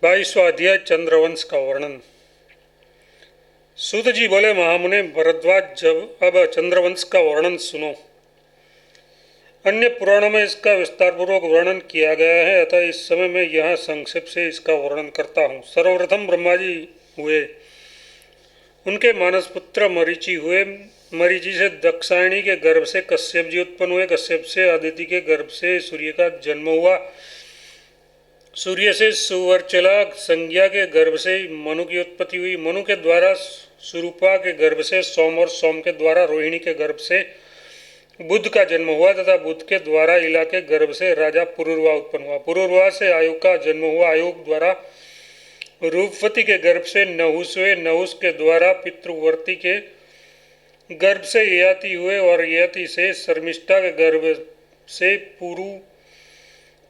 22वां अध्याय चंद्रवंश का वर्णन। सूत जी बोले, महामुने भरद्वाज, जब अब चंद्रवंश का वर्णन सुनो। अन्य पुराणों में इसका विस्तार पूर्वक वर्णन किया गया है, अतः इस समय मैं यहाँ संक्षेप से इसका वर्णन करता हूँ। सर्वप्रथम ब्रह्मा जी हुए, उनके मानस पुत्र मरीचि हुए। मरीचि से दक्षायणी के गर्भ से कश्यप जी उत्पन्न हुए। कश्यप से अदिति के गर्भ से सूर्य का जन्म हुआ। सूर्य से सुवर्चला संज्ञा के गर्भ से मनु की उत्पत्ति हुई। मनु के द्वारा सुरूपा के गर्भ से सोम, और सोम के द्वारा रोहिणी के गर्भ से बुध का जन्म हुआ, तथा बुध के द्वारा इला के गर्भ से राजा पुरुरवा उत्पन्न हुआ। पुरुरवा से आयु का जन्म हुआ। आयु द्वारा रूपवती के गर्भ से नहुस हुए। नहुस के द्वारा पितृवर्ती के गर्भ से ययाति हुए, और ययाति से शर्मिष्ठा के गर्भ से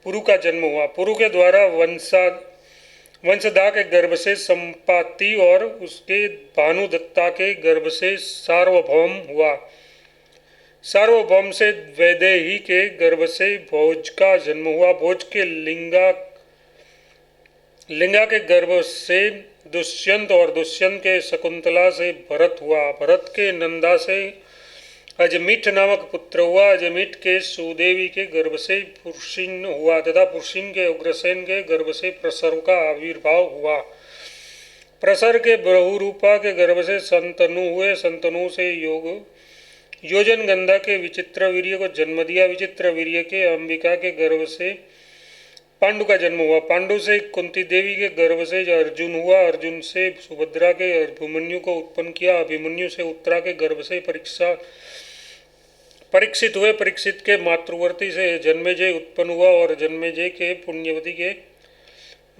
पुरु का जन्म हुआ। पुरु के द्वारा वंशदा के गर्भ से संपाति, और उसके भानुदत्ता के गर्भ से सार्वभौम हुआ। सार्वभौम से वैदेही के गर्भ से भोज का जन्म हुआ। भोज के लिंगा के गर्भ से दुष्यंत, और दुष्यंत के शकुंतला से भरत हुआ। भरत के नंदा से अजमीठ नामक पुत्र हुआ। अजमीठ के सुदेवी के गर्भ से पुरुषिन हुआ, तथा पुरुषिन के उग्रसेन के गर्भ से प्रसर का आविर्भाव हुआ। प्रसर के बहुरूपा के गर्भ से संतनु हुए। संतनु से योजन गंधा के विचित्र वीर्य को जन्म दिया। विचित्र वीर्य के अंबिका के गर्भ से पांडु का जन्म हुआ। पांडु से कुंती देवी के गर्भ से अर्जुन हुआ। अर्जुन से सुभद्रा के अभिमन्यु को उत्पन्न किया। अभिमन्यु से उत्तरा के गर्भ से परीक्षित हुए। परीक्षित के मातृवर्ती से जन्मेजय उत्पन्न हुआ, और जन्मेजय के पुण्यवती के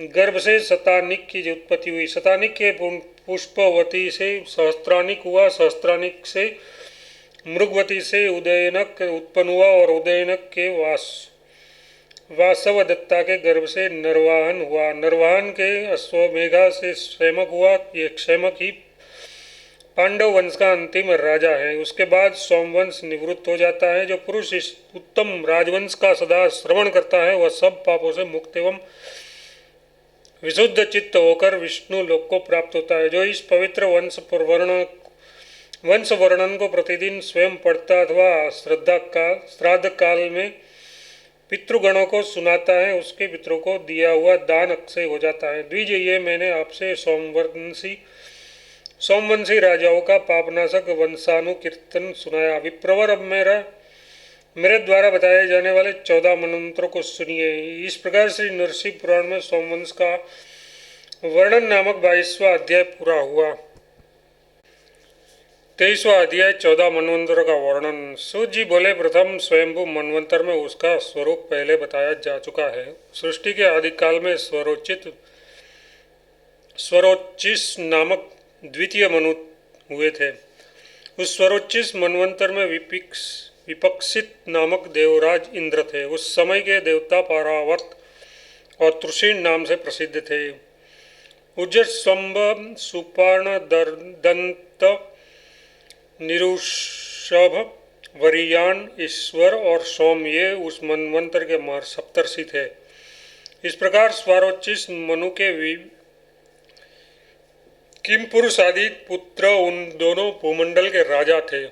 गर्भ से शतानिक की उत्पत्ति हुई। शतानिक के पुष्पवती से सहस्त्रानिक हुआ। सहस्त्रानिक से मृगवती से उदयनक उत्पन्न हुआ, और उदयनक के वासवदत्ता के गर्भ से नरवाहन हुआ। नरवाहन के अश्वमेघा से क्षेमक हुआ। ये क्षेमक ही पांडव वंश का अंतिम राजा है। उसके बाद सोमवंश निवृत्त हो जाता है। जो पुरुष इस उत्तम राजवंश का सदा श्रवण करता है, वह सब पापों से मुक्त एवं विशुद्ध चित्त होकर विष्णु लोक को प्राप्त होता है। जो इस पवित्र वंश वर्णन को प्रतिदिन स्वयं पढ़ता अथवा श्राद्ध काल में पितृगणों को सुनाता है, उसके पितरों को दिया हुआ दान अक्षय हो जाता है। द्विज, ये मैंने आपसे सोमवंशी राजाओं का पापनाशक वंशानुकीर्तन सुनाया। विप्रवर, अब मेरे द्वारा बताए जाने वाले 14 मनमंत्रों को सुनिए। इस प्रकार श्री नरसिंह पुराण में सोमवंश का वर्णन नामक 22वां अध्याय पूरा हुआ। 23वां अध्याय 14 मनवंतरों का वर्णन। सूत जी बोले, प्रथम स्वयंभू मनवंतर में उसका स्वरूप पहले बताया जा चुका है। सृष्टि के आदिकाल में स्वरोचिस नामक द्वितीय मनु हुए थे। उस स्वरोचिस मनवंतर में विपक्षित नामक देवराज इंद्र थे। उस समय के देवता पारावर्त और तृषीण नाम से प्रसिद्ध थे। उज्जस्वंब, सुपर्ण दंत, निरुषभ, वरियान, ईश्वर और सोम, ये उस मनवंतर के सप्तर्षि थे। इस प्रकार स्वरोचिस मनु के किम पुरुष आदि पुत्र उन दोनों भूमंडल के राजा थे।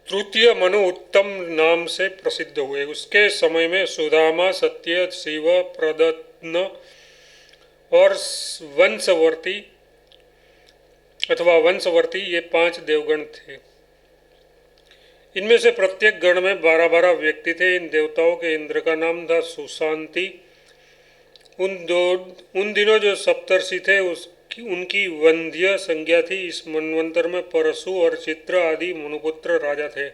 तृतीय मनु उत्तम नाम से प्रसिद्ध हुए। उसके समय में सुदामा, सत्य, शिव, प्रदत्न और वंशवर्ती ये 5 देवगण थे। इनमें से प्रत्येक गण में 12-12 व्यक्ति थे। इन देवताओं के इंद्र का नाम था सुशांति। उन दिनों जो सप्तर्षि थे उनकी वंध्य संज्ञा थी। इस मनवंतर में परशु और चित्र आदि मनुपुत्र राजा थे।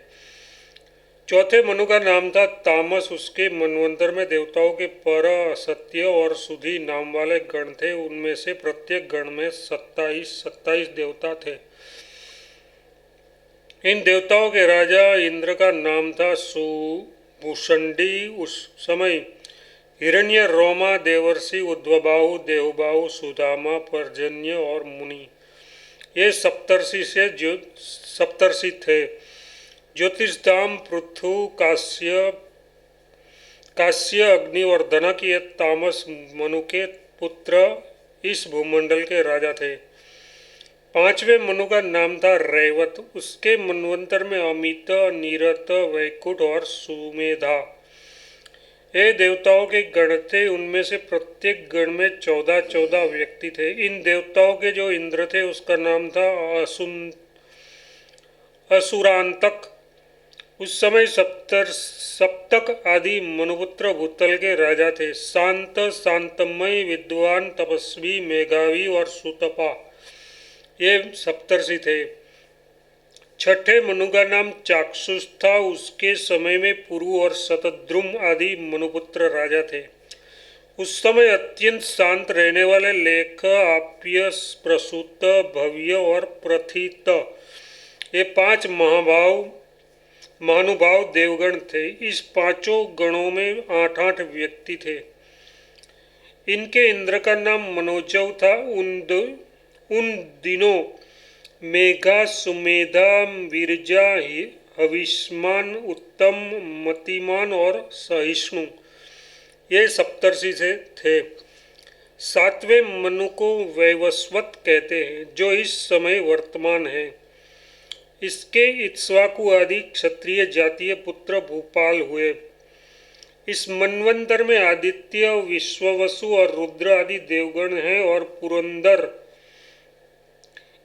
चौथे मनु का नाम था तामस। उसके मनवंतर में देवताओं के पर, सत्य और सुधि नाम वाले गण थे। उनमें से प्रत्येक गण में 27 देवता थे। इन देवताओं के राजा इंद्र का नाम था सुभुषंडी। उस समय हिरण्य, रोमा, देवर्षि, उद्वबाहु, देवबाहु, सुदामा, पर्जन्य और मुनि, ये सप्तर्षि थे। ज्योतिषधाम, पृथु, काश्य, अग्नि और दनक ये तामस मनु के पुत्र इस भूमंडल के राजा थे। पांचवें मनु का नाम था रैवत। उसके मनवंतर में अमित, नीरत, वैकुंठ और सुमेधा ये देवताओं के गण थे। उनमें से प्रत्येक गण में 14-14 व्यक्ति थे। इन देवताओं के जो इंद्र थे उसका नाम था असुरांतक। उस समय सप्तक आदि मनुपुत्र भूतल के राजा थे। शांत, शांतमय, विद्वान, तपस्वी, मेघावी और सुतपा ये सप्तर्षि थे। छठे मनु का नाम चाक्षुष था। उसके समय में पुरु और शतद्रुम आदि मनुपुत्र राजा थे। उस समय अत्यंत शांत रहने वाले लेख, आप्य, प्रसूत, भव्य और प्रथित ये 5 महानुभाव देवगण थे। इस पांचों गणों में 8-8 व्यक्ति थे। इनके इंद्र का नाम मनोजव था। उन दिनों मेघा, सुमेधा, विरजा, हविष्मान, उत्तम, मतिमान और सहिष्णु ये सप्तर्षि से थे। 7वें मनु को वैवस्वत कहते हैं जो इस समय वर्तमान है। इसके इक्ष्वाकु आदि क्षत्रिय जातीय पुत्र भूपाल हुए। इस मनवंतर में आदित्य, विश्ववसु और रुद्र आदि देवगण हैं और पुरंदर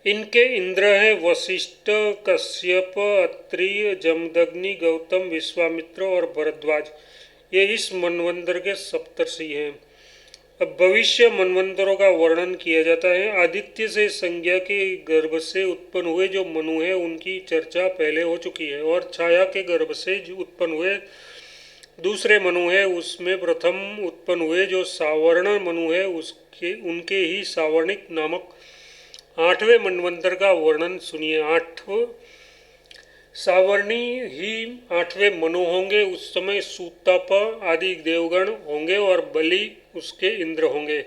इनके इंद्र हैं वशिष्ठ, कश्यप, अत्रि, जमदग्नि, गौतम, विश्वामित्र और भरद्वाज ये इस मनवंतर के सप्तर्षि हैं। अब भविष्य मनवंतरों का वर्णन किया जाता है। आदित्य से संज्ञा के गर्भ से उत्पन्न हुए जो मनु हैं उनकी चर्चा पहले हो चुकी है। और छाया के गर्भ से जो उत्पन्न हुए दूसरे मनु है उसमें प्रथम उत्पन्न हुए जो सावर्ण मनु है उनके ही सावर्णिक नामक 8वें मनवंतर का वर्णन सुनिए। 8 सावर्णी ही 8वें मनु होंगे। उस समय सूतप आदि देवगण होंगे और बलि उसके इंद्र होंगे।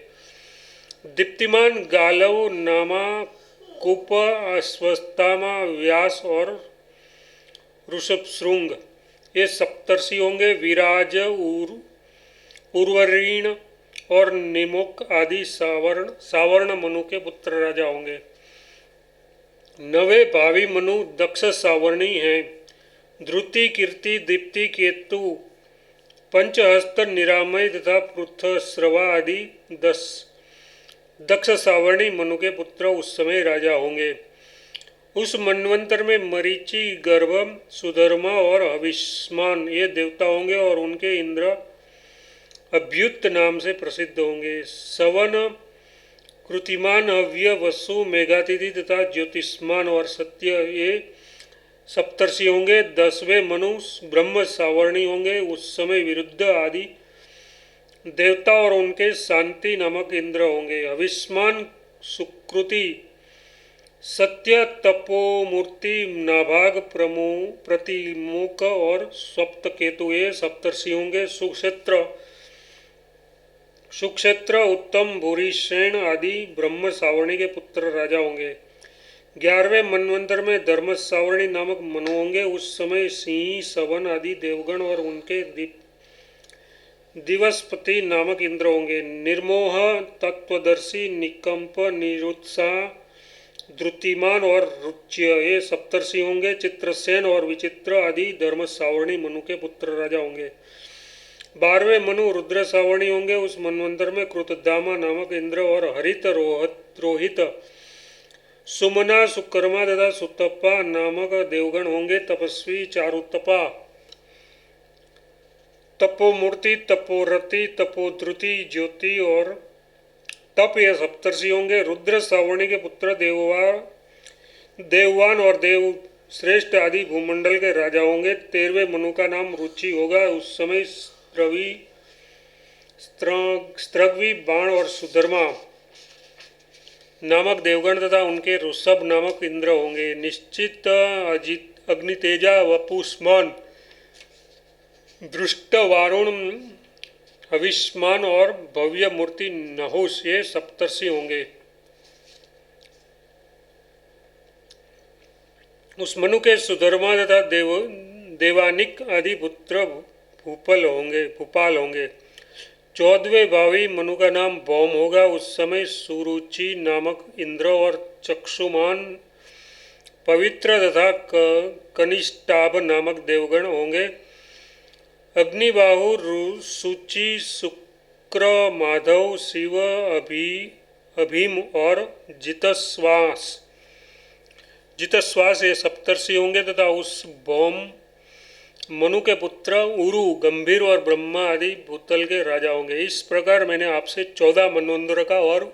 दीप्तिमान गालव, नामा, कुप, अश्वत्थामा, व्यास और ऋषभशृंग ये सप्तर्षि होंगे। विराज, उर्वरीण और निमुक आदि सावर्ण मनु के पुत्र राजा होंगे। 9वें भावी मनु दक्ष सावर्णी हैं। ध्रुति, कीर्ति, दीप्ति, केतु, पंचहस्त, निरामय तथा पृथश्रवा आदि 10 दक्ष सावर्णी मनु के पुत्र उस समय राजा होंगे। उस मनवंतर में मरीचि, गर्भ, सुधर्मा और हविष्मान ये देवता होंगे और उनके इंद्र अभ्युत नाम से प्रसिद्ध होंगे। सवन, कृतिमान, हव्य, वसु, मेघातिथि तथा ज्योतिष्मान और सत्य ये सप्तर्षि होंगे। 10वें मनु ब्रह्म सावर्णी होंगे। उस समय विरुद्ध आदि देवता और उनके शांति नामक इंद्र होंगे। हविष्मान, सुकृति, सत्य, तपोमूर्ति, नाभाग, प्रतिमुख और सप्तकेतु ये सप्तर्षि होंगे। सुक्षेत्र, उत्तम, भूरिश्रेण आदि ब्रह्म सावर्णी के पुत्र राजा होंगे। 11वें मनवंतर में धर्म सावर्णी नामक मनु होंगे। उस समय सिंह, सवन आदि देवगण और उनके दिवसपति नामक इंद्र होंगे। निर्मोह, तत्वदर्शी, निकंप, निरुत्साह, द्रुतिमान और रुच्य ये सप्तर्षि होंगे। चित्रसेन और विचित्र आदि धर्म सावर्णी मनु के पुत्र राजा होंगे। 12वें मनु रुद्र सावर्णी होंगे। उस मनवंतर में कृतधामा नामक इंद्र और हरित, रोहित, सुमना, सुकर्मा तथा सुतपा नामक देवगण होंगे। तपस्वी, चारुतपा, तपोमूर्ति, तपोरति, तपोधृति, ज्योति और तप ये सप्तर्षि होंगे। रुद्र सावर्णी के पुत्र देववान और देव श्रेष्ठ आदि भूमंडल के राजा होंगे। 13वें मनु का नाम रुचि होगा। उस समय स्त्रग्वी, बाण और सुधर्मा नामक देवगण तथा उनके ऋषभ नामक इंद्र होंगे। निश्चित, अजित, अग्नितेजा, वपुष्मान, दृष्ट, वारुण, हविष्मान और भव्य मूर्ति नहुष ये सप्तर्षि होंगे। उस मनु के सुधर्मा तथा देवानिक आदि भूपाल होंगे। 14वें भावी मनु का नाम भौम होगा। उस समय सुरुचि नामक इंद्र और चक्षुमान पवित्र तथा कनिष्ठाभ नामक देवगण होंगे। अग्निबाहु, सूचि, शुक्र, माधव, शिव, अभीम और जितश्वास ये सप्तर्षि होंगे तथा उस भौम मनु के पुत्र उरु, गंभीर और ब्रह्मा आदि भूतल के राजा होंगे। इस प्रकार मैंने आपसे 14 मनवंतर का और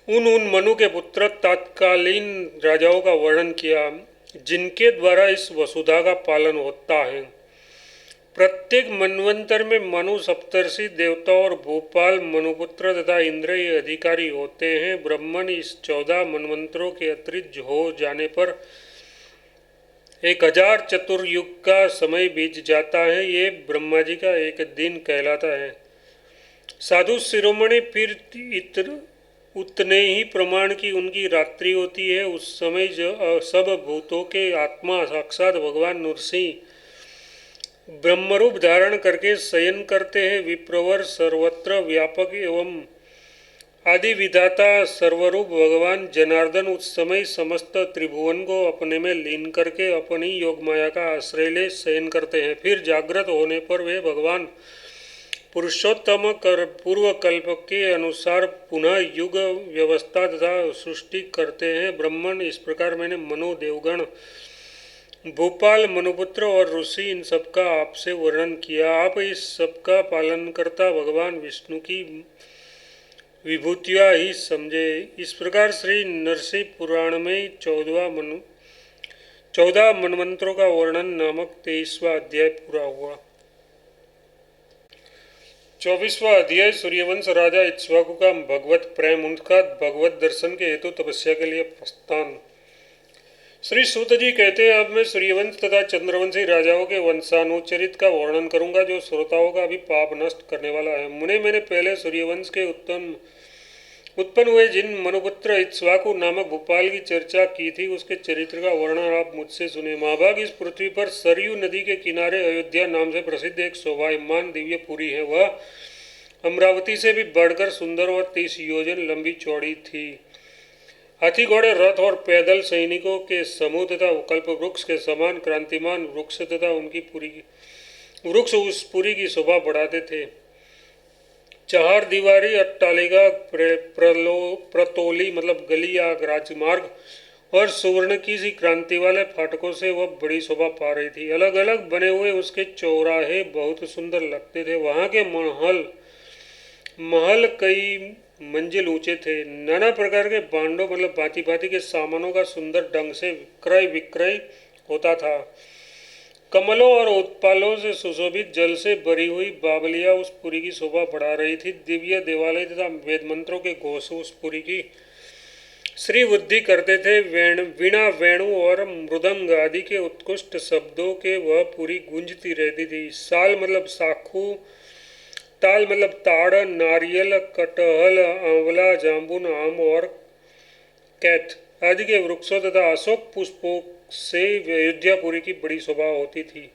उन मनु के पुत्र तत्कालीन राजाओं का वर्णन किया जिनके द्वारा इस वसुधा का पालन होता है। प्रत्येक मनवंतर में मनु, सप्तर्षि, देवता और भूपाल, मनुपुत्र तथा इंद्र ये अधिकारी होते हैं। ब्रह्मन इस 14 मनवंतरों के अतिरिक्त हो जाने पर 1000 चतुर्युग का समय बीत जाता है। ये ब्रह्मा जी का एक दिन कहलाता है। साधु शिरोमणि फिर उतने ही प्रमाण की उनकी रात्रि होती है। उस समय सब भूतों के आत्मा साक्षात भगवान नरसिंह ब्रह्मरूप धारण करके शयन करते हैं। विप्रवर, सर्वत्र व्यापक एवं आदि विधाता सर्वरूप भगवान जनार्दन उस समय समस्त त्रिभुवन को अपने में लीन करके अपनी योग माया का आश्रय ले शयन करते हैं। फिर जागृत होने पर वे भगवान पुरुषोत्तम पूर्व कल्प के अनुसार पुनः युग व्यवस्था तथा सृष्टि करते हैं। ब्रह्मन इस प्रकार मैंने मनु, देवगण, भूपाल, मनुपुत्र और ऋषि इन सबका आपसे वर्णन किया। आप इस सबका पालन करता भगवान विष्णु की विभूतियाँ ही समझे। इस प्रकार श्री नरसिंह पुराण में 14 मनवंतरों का वर्णन नामक 23वां अध्याय पूरा हुआ। 24वां अध्याय सूर्यवंश राजा इक्ष्वाकु का भगवत प्रेम, उनका भगवत दर्शन के हेतु तपस्या के लिए प्रस्थान। श्री सूत जी कहते हैं, अब मैं सूर्यवंश तथा चंद्रवंशी राजाओं के वंशानुचरित का वर्णन करूंगा जो श्रोताओं का भी पाप नष्ट करने वाला है। मुने मैंने पहले सूर्यवंश के उत्पन्न हुए जिन मनुपुत्र इक्ष्वाकु नामक भूपाल की चर्चा की थी उसके चरित्र का वर्णन आप मुझसे सुने। महाभाग, इस पृथ्वी पर सरयू नदी के किनारे अयोध्या नाम से प्रसिद्ध एक शोभायमान दिव्य पुरी है। वह अमरावती से भी बढ़कर सुंदर और 30 योजन लंबी चौड़ी थी। हाथी, घोड़े, रथ और पैदल सैनिकों के समूह तथा कल्प वृक्ष के समान क्रांतिमान वृक्ष तथा वृक्ष उस पुरी की शोभा बढ़ाते थे। 4 दीवारी अट्टालिका, प्रतोली मतलब गली या राजमार्ग और सुवर्ण की सी क्रांति वाले फाटकों से वह बड़ी शोभा पा रही थी। अलग अलग बने हुए उसके चौराहे बहुत सुंदर लगते थे। वहाँ के महल कई मंजिल ऊंचे थे। नाना प्रकार के भांडों मतलब भांति भांति के सामानों का सुंदर ढंग से क्रय विक्रय होता था। कमलों और उत्पालों से सुशोभित जल से भरी हुई बावलियां उस पुरी की शोभा बढ़ा रही थी। दिव्य देवालय तथा वेद मंत्रों के घोष उस पुरी की श्री वृद्धि करते थे। वीणा, वेणु और मृदंग आदि के उत्कृष्ट शब्दों के वह पुरी गूंजती रहती थी। साल मतलब साखू, ताल मतलब ताड़, नारियल, कटहल, आंवला, जामुन, आम और कैथ आदि के वृक्षों तथा अशोक पुष्पों से अयोध्यापुरी की बड़ी शोभा होती थी।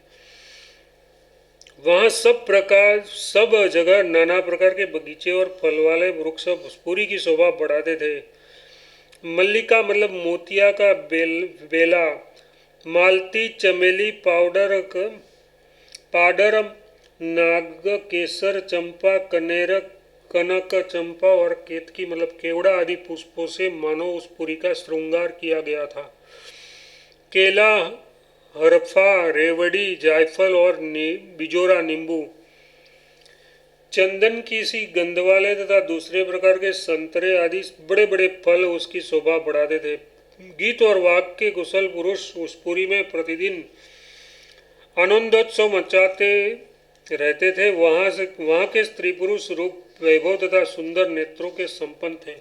वहाँ सब जगह नाना प्रकार के बगीचे और फल वाले वृक्ष पुरी की शोभा बढ़ाते थे। मल्लिका मतलब मोतिया का बेला, मालती, चमेली, पाडर, नाग, केसर, चंपा, कनेर, कनक चंपा और केतकी मतलब केवड़ा आदि पुष्पों से मानो उस पुरी का श्रृंगार किया गया था। केला, हरफा, रेवड़ी, जायफल और बिजोरा नींबू, चंदन की सी गंध वाले तथा दूसरे प्रकार के संतरे आदि बड़े बड़े फल उसकी शोभा बढ़ाते थे। गीत और वाक के कुशल पुरुष उस पुरी में प्रतिदिन आनंदोत्सव मचाते रहते थे। वहाँ के स्त्री पुरुष रूप, वैभव तथा सुंदर नेत्रों के संपन्न थे।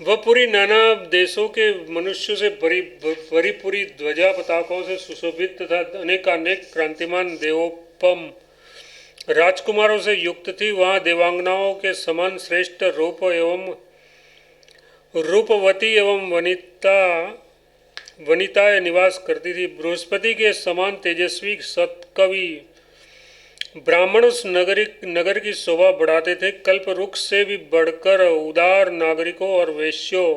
वह पुरी नाना देशों के मनुष्यों से भरी पूरी ध्वजा पताकों से सुशोभित तथा अनेकानेक क्रांतिमान देवोपम राजकुमारों से युक्त थी। वहाँ देवांगनाओं के समान श्रेष्ठ रूपवती एवं वनिता वनिताएं निवास करती थी। बृहस्पति के समान तेजस्वी सत्कवि ब्राह्मण उस नगर की शोभा बढ़ाते थे। कल्प वृक्ष से भी बढ़कर उदार नागरिकों और वेश्यों,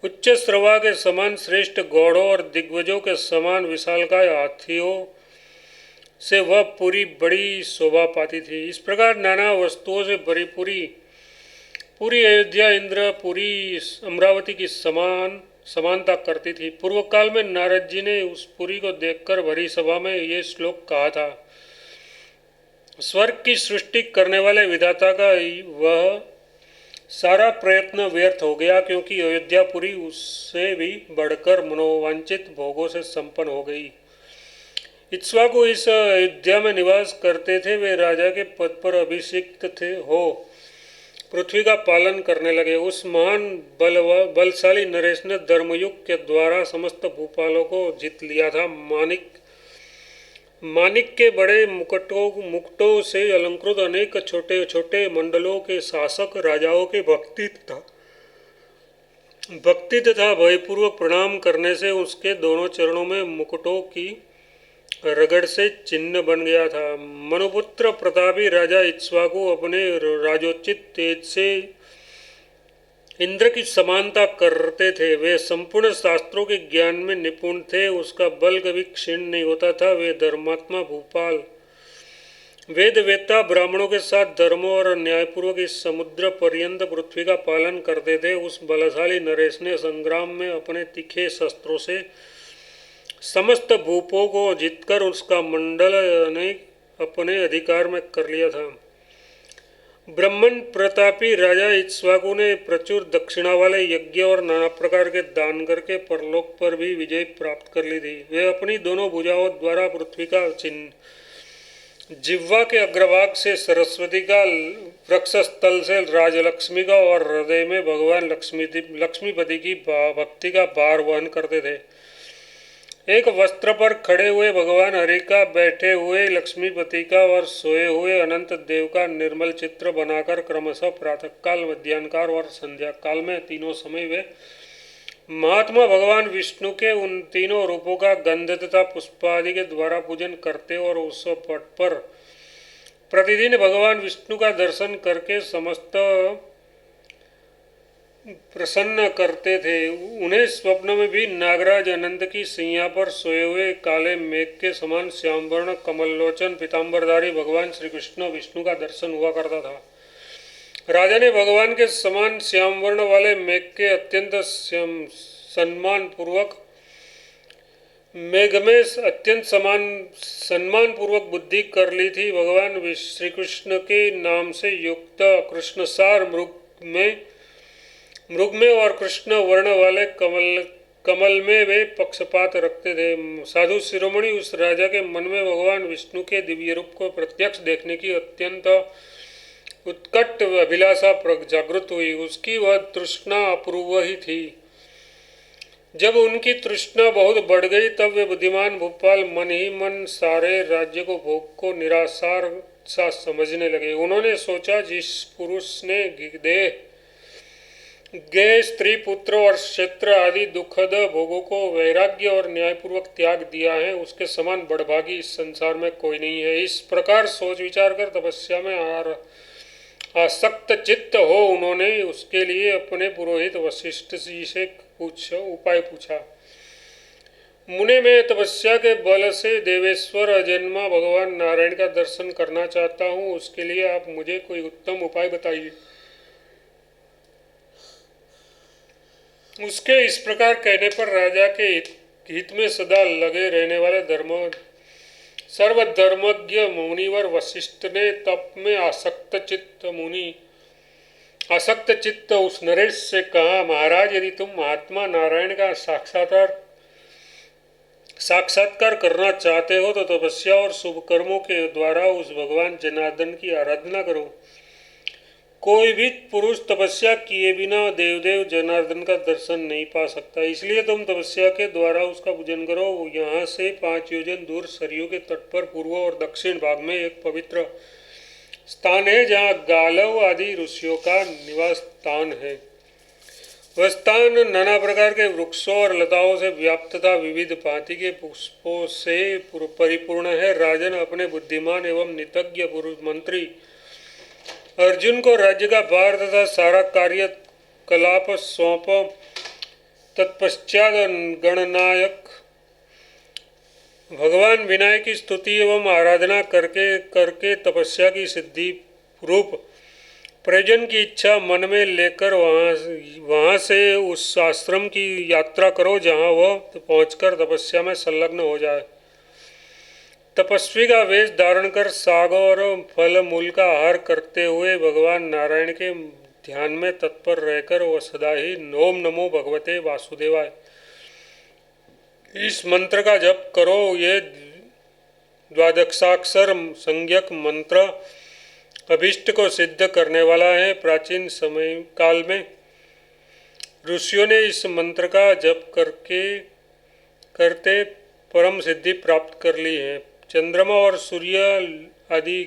उच्च श्रवा के समान श्रेष्ठ गौड़ों और दिग्गजों के समान विशालकाय हाथियों से वह पूरी बड़ी शोभा पाती थी। इस प्रकार नाना वस्तुओं से भरी पूरी अयोध्या इंद्रपुरी अमरावती की समानता करती थी। पूर्व काल में नारद जी ने उस पुरी को देखकर भरी सभा में ये श्लोक कहा था। स्वर्ग की सृष्टि करने वाले विधाता का वह सारा प्रयत्न व्यर्थ हो गया, क्योंकि अयोध्यापुरी उससे भी बढ़कर मनोवांछित भोगों से संपन्न हो गई। इक्ष्वाकु इस अयोध्या में निवास करते थे। वे राजा के पद पर अभिषिक्त हो पृथ्वी का पालन करने लगे। उस महान बलशाली नरेश ने धर्मयुग के द्वारा समस्त भूपालों को जीत लिया था। मानिक के बड़े मुकुटों से अलंकृत अनेक छोटे छोटे मंडलों के शासक राजाओं के भक्ति तथा भयपूर्वक प्रणाम करने से उसके दोनों चरणों में मुकुटों की रगड़ से चिन्ह बन गया था। मनुपुत्र प्रतापी राजा इक्ष्वाकु अपने राजोचित तेज से इंद्र की समानता करते थे। वे संपूर्ण शास्त्रों के ज्ञान में निपुण थे। उसका बल कभी क्षीण नहीं होता था। वे धर्मात्मा भूपाल वेदवेत्ता ब्राह्मणों के साथ धर्म और न्यायपूर्वक इस समुद्र पर्यंत पृथ्वी का पालन करते थे। उस बलशाली नरेश ने संग्राम में अपने तीखे शस्त्रों से समस्त भूपों को जीतकर उसका मंडल अपने अधिकार में कर लिया था। ब्रह्मन प्रतापी राजा इक्ष्वाकु ने प्रचुर दक्षिणा वाले यज्ञ और नाना प्रकार के दान करके परलोक पर भी विजय प्राप्त कर ली थी। वे अपनी दोनों भुजाओं द्वारा पृथ्वी का चिन्ह, जिह्वा के अग्रभाग से सरस्वती का, वृक्ष स्थल से राजलक्ष्मी का और हृदय में भगवान लक्ष्मीपति की भक्ति का भार वहन करते थे। एक वस्त्र पर खड़े हुए भगवान हरि का, बैठे हुए लक्ष्मीपति का और सोए हुए अनंत देव का निर्मल चित्र बनाकर क्रमशः प्रातःकाल, मध्याह्नकाल और संध्या काल में तीनों समय वे महात्मा भगवान विष्णु के उन तीनों रूपों का गंध तथा पुष्पादि के द्वारा पूजन करते और उस पट पर प्रतिदिन भगवान विष्णु का दर्शन करके समस्त प्रसन्न करते थे। उन्हें स्वप्न में भी नागराज अनंत की सैया पर सोए हुए काले मेघ के समान श्यामवर्ण कमललोचन पीताम्बरधारी भगवान श्री कृष्ण विष्णु का दर्शन हुआ करता था। राजा ने भगवान के समान श्यामवर्ण वाले मेघ के अत्यंत सम्मान पूर्वक बुद्धि कर ली थी। भगवान श्री कृष्ण के नाम से युक्त कृष्णसार मृग में और कृष्ण वर्ण वाले कमल में वे पक्षपात रखते थे। साधु शिरोमणि उस राजा के मन में भगवान विष्णु के दिव्य रूप को प्रत्यक्ष देखने की अत्यंत उत्कट अभिलाषा जागृत हुई। उसकी वह तृष्णा अपूर्व ही थी। जब उनकी तृष्णा बहुत बढ़ गई तब वे बुद्धिमान भूपाल मन ही मन सारे राज्य को भोग को निरासार सा समझने लगे। उन्होंने सोचा, जिस पुरुष ने देह स्त्री पुत्र और क्षेत्र आदि दुखद भोगों को वैराग्य और न्यायपूर्वक त्याग दिया है, उसके समान बड़भागी इस संसार में कोई नहीं है। इस प्रकार सोच विचार कर तपस्या में आसक्त चित्त हो उन्होंने उसके लिए अपने पुरोहित वशिष्ठ जी से उपाय पूछा। मुने, मैं तपस्या के बल से देवेश्वर अजन्मा भगवान नारायण का दर्शन करना चाहता हूँ। उसके लिए आप मुझे कोई उत्तम उपाय बताइए। उसके इस प्रकार कहने पर राजा के हित में सदा लगे रहने वाले सर्वधर्मज्ञ मुनिवर वशिष्ठ ने तप में आसक्त चित्त उस नरेश से कहा, महाराज, यदि तुम महात्मा नारायण का साक्षात्कार करना चाहते हो तो तपस्या और शुभ कर्मों के द्वारा उस भगवान जनार्दन की आराधना करो। कोई भी पुरुष तपस्या किए बिना देवदेव जनार्दन का दर्शन नहीं पा सकता। इसलिए तुम तपस्या के द्वारा उसका पूजन करो। यहाँ से 5 योजन दूर सरयू के तट पर पूर्व और दक्षिण भाग में एक पवित्र स्थान है, जहाँ गालव आदि ऋषियों का निवास स्थान है। वह स्थान नाना प्रकार के वृक्षों और लताओं से व्याप्त तथा विविध भांति के पुष्पों से परिपूर्ण है। राजन, अपने बुद्धिमान एवं नितज्ञ पुरुष मंत्री अर्जुन को राज्य का भार तथा सारा कार्य कलाप सौंपो। तत्पश्चात गणनायक भगवान विनायक की स्तुति एवं आराधना करके करके तपस्या की सिद्धि रूप प्रयोजन की इच्छा मन में लेकर वहाँ से उस आश्रम की यात्रा करो जहाँ वह पहुंचकर तपस्या में संलग्न हो जाए। तपस्वी का वेश धारण कर साग और फल मूल का आहार करते हुए भगवान नारायण के ध्यान में तत्पर रहकर वह सदा ही ओम नमो भगवते वासुदेवाय इस मंत्र का जप करो। ये द्वादशाक्षर संज्ञक मंत्र अभिष्ट को सिद्ध करने वाला है। प्राचीन समय काल में ऋषियों ने इस मंत्र का जप करते परम सिद्धि प्राप्त कर ली है। चंद्रमा और सूर्य आदि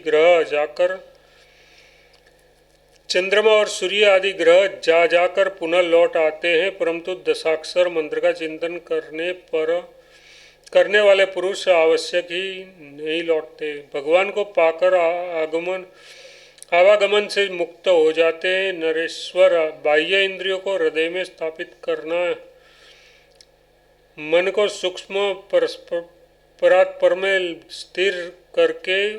ग्रह जा जाकर पुनः लौट आते हैं, परंतु दशाक्षर मंत्र का चिंतन करने वाले पुरुष आवश्यक ही नहीं लौटते। भगवान को पाकर आवागमन से मुक्त हो जाते हैं। नरेश्वर, बाह्य इंद्रियों को हृदय में स्थापित करना, मन को सूक्ष्म परात्पर में स्थिर करके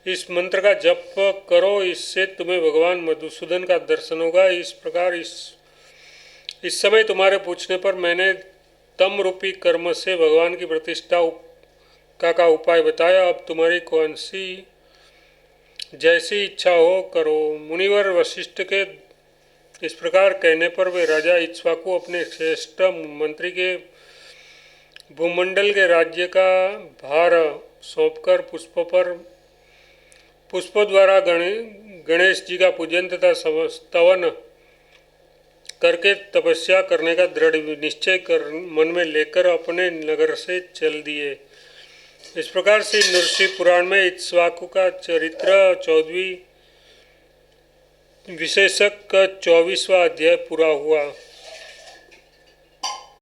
इस मंत्र का जप करो। इससे तुम्हें भगवान मधुसूदन का दर्शन होगा। इस प्रकार इस समय तुम्हारे पूछने पर मैंने तम रूपी कर्म से भगवान की प्रतिष्ठा का उपाय बताया। अब तुम्हारी कौन सी जैसी इच्छा हो करो। मुनिवर वशिष्ठ के इस प्रकार कहने पर वे राजा इक्ष्वाकु अपने श्रेष्ठ मंत्री के भूमंडल के राज्य का भार सौंपकर पुष्पों द्वारा गणेश जी का पूजन तथा स्तवन करके तपस्या करने का दृढ़ निश्चय कर मन में लेकर अपने नगर से चल दिए। इस प्रकार से नृषि पुराण में इक्ष्वाकु का चरित्र 14वीं विशेषक का 24वां अध्याय पूरा हुआ।